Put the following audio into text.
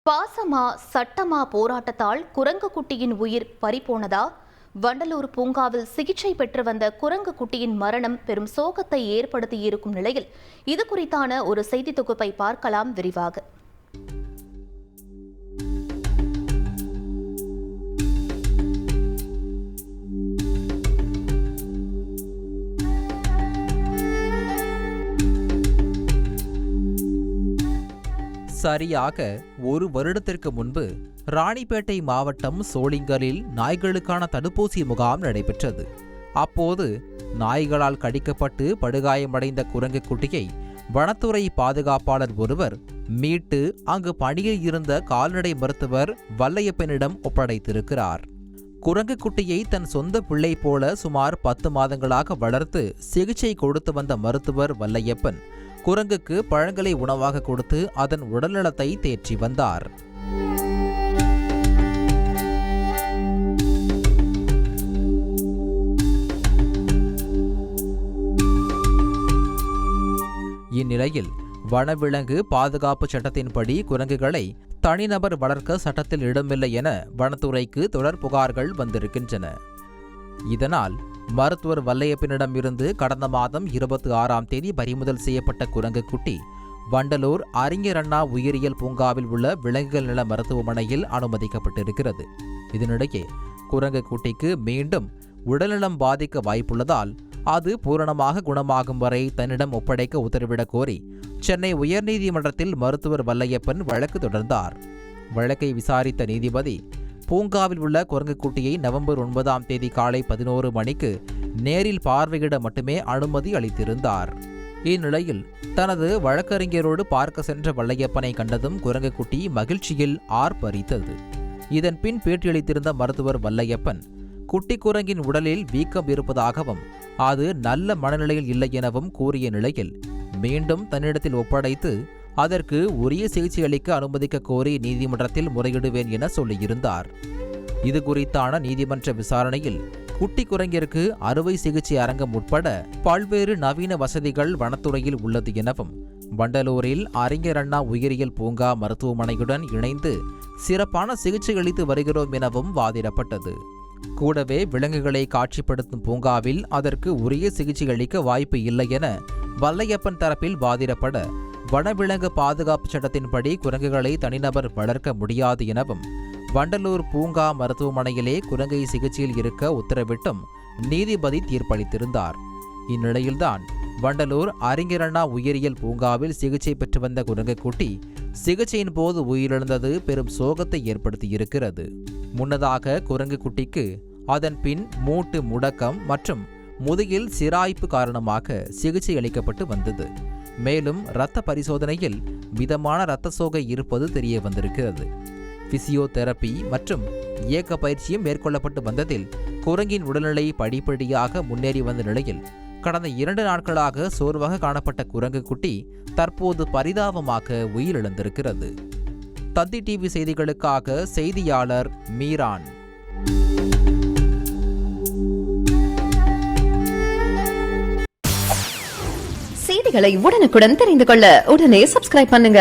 பாசமா சட்டமா போராட்டத்தால் குரங்கு குட்டியின் உயிர் பறிபோனதா? வண்டலூர் பூங்காவில் சிகிச்சை பெற்று வந்த குரங்கு குட்டியின் மரணம் பெரும் சோகத்தை ஏற்படுத்தியிருக்கும் நிலையில் இது குறித்தான ஒரு செய்தி தொகுப்பை பார்க்கலாம் விரிவாக. சரியாக ஒரு வருடத்திற்கு முன்பு ராணிப்பேட்டை மாவட்டம் சோளிங்கரில் நாய்களுக்கான தடுப்பூசி முகாம் நடைபெற்றது. அப்போது நாய்களால் கடிக்கப்பட்டு படுகாயமடைந்த குரங்கு குட்டியை வனத்துறை பாதுகாப்பாளர் ஒருவர் மீட்டு அங்கு பணியில் இருந்த கால்நடை மருத்துவர் வல்லையப்பனிடம் ஒப்படைத்திருக்கிறார். குரங்கு குட்டியை தன் சொந்த பிள்ளை போல சுமார் 10 மாதங்களாக வளர்த்து சிகிச்சை கொடுத்து வந்த மருத்துவர் வல்லையப்பன் குரங்குக்கு பழங்களை உணவாக கொடுத்து அதன் உடல்நலத்தை தேற்றி வந்தார். இந்நிலையில் வனவிலங்கு பாதுகாப்பு சட்டத்தின்படி குரங்குகளை தனிநபர் வளர்க்க சட்டத்தில் இடமில்லை என வனத்துறைக்கு தொடர் புகார்கள் வந்திருக்கின்றன. இதனால் மருத்துவர் வல்லையப்பனிடமிருந்து கடந்த மாதம் 26ஆம் தேதி பறிமுதல் செய்யப்பட்ட குரங்கு குட்டி வண்டலூர் அறிஞர் அண்ணா உயிரியல் பூங்காவில் உள்ள விலங்குகள் நல மருத்துவமனையில் அனுமதிக்கப்பட்டிருக்கிறது. இதனிடையே குரங்கு குட்டிக்கு மீண்டும் உடல்நலம் பாதிக்க வாய்ப்புள்ளதால் அது பூரணமாக குணமாகும் வரை தன்னிடம் ஒப்படைக்க உத்தரவிடக் கோரி சென்னை உயர்நீதிமன்றத்தில் மருத்துவர் வல்லையப்பன் வழக்கு தொடர்ந்தார். வழக்கை விசாரித்த நீதிபதி பூங்காவில் உள்ள குரங்கு குட்டியை நவம்பர் 9ஆம் தேதி காலை 11 மணிக்கு நேரில் பார்வையிட மட்டுமே அனுமதி அளித்திருந்தார். இந்நிலையில் தனது வழக்கறிஞரோடு பார்க்க சென்ற வல்லையப்பனை கண்டதும் குரங்கு குட்டி மகிழ்ச்சியில் ஆர்ப்பரித்தது. இதன் பின் பேட்டியளித்திருந்த மருத்துவர் வல்லையப்பன் குட்டி குரங்கின் உடலில் வீக்கம் இருப்பதாகவும் அது நல்ல மனநிலையில் இல்லை எனவும் கூறிய நிலையில் மீண்டும் தன்னிடத்தில் ஒப்படைத்து அதற்கு உரிய சிகிச்சை அளிக்க அனுமதிக்க கோரி நீதிமன்றத்தில் முறையிடுவேன் என சொல்லியிருந்தார். இது குறித்தான நீதிமன்ற விசாரணையில் குட்டி குரங்கிற்கு அறுவை சிகிச்சை அரங்கம் உட்பட பல்வேறு நவீன வசதிகள் வனத்துறையில் உள்ளது எனவும் வண்டலூரில் அறிஞர் அண்ணா உயிரியல் பூங்கா மருத்துவமனையுடன் இணைந்து சிறப்பான சிகிச்சை அளித்து வருகிறோம் எனவும் வாதிடப்பட்டது. கூடவே விலங்குகளை காட்சிப்படுத்தும் பூங்காவில் அதற்கு உரிய சிகிச்சை அளிக்க வாய்ப்பு இல்லை என வல்லையப்பன் தரப்பில் வாதிடப்பட வனவிலங்கு பாதுகாப்பு சட்டத்தின்படி குரங்குகளை தனிநபர் வளர்க்க முடியாது எனவும் வண்டலூர் பூங்கா மருத்துவமனையிலே குரங்கை சிகிச்சையில் இருக்க உத்தரவிட்டும் நீதிபதி தீர்ப்பளித்திருந்தார். இந்நிலையில்தான் வண்டலூர் அறிஞர் அண்ணா உயிரியல் பூங்காவில் சிகிச்சை பெற்று வந்த குரங்கு குட்டி சிகிச்சையின் போது உயிரிழந்தது பெரும் சோகத்தை ஏற்படுத்தியிருக்கிறது. முன்னதாக குரங்கு குட்டிக்கு அதன் பின் மூட்டு முடக்கம் மற்றும் முதுகில் சிராய்ப்பு காரணமாக சிகிச்சை அளிக்கப்பட்டு வந்தது. மேலும் இரத்த பரிசோதனையில் மிதமான இரத்த சோகை இருப்பது தெரிய வந்திருக்கிறது. பிசியோதெரபி மற்றும் இயக்க பயிற்சியும் மேற்கொள்ளப்பட்டு வந்ததில் குரங்கின் உடல்நிலை படிப்படியாக முன்னேறி வந்த நிலையில் கடந்த 2 நாட்களாக சோர்வாக காணப்பட்ட குரங்கு குட்டி தற்போது பரிதாபமாக உயிரிழந்திருக்கிறது. தந்தி டிவி செய்திகளுக்காக செய்தியாளர் மீரான். செய்திகளை உடனுக்குடன் தெரிந்து கொள்ள உடனே சப்ஸ்கிரைப் பண்ணுங்க.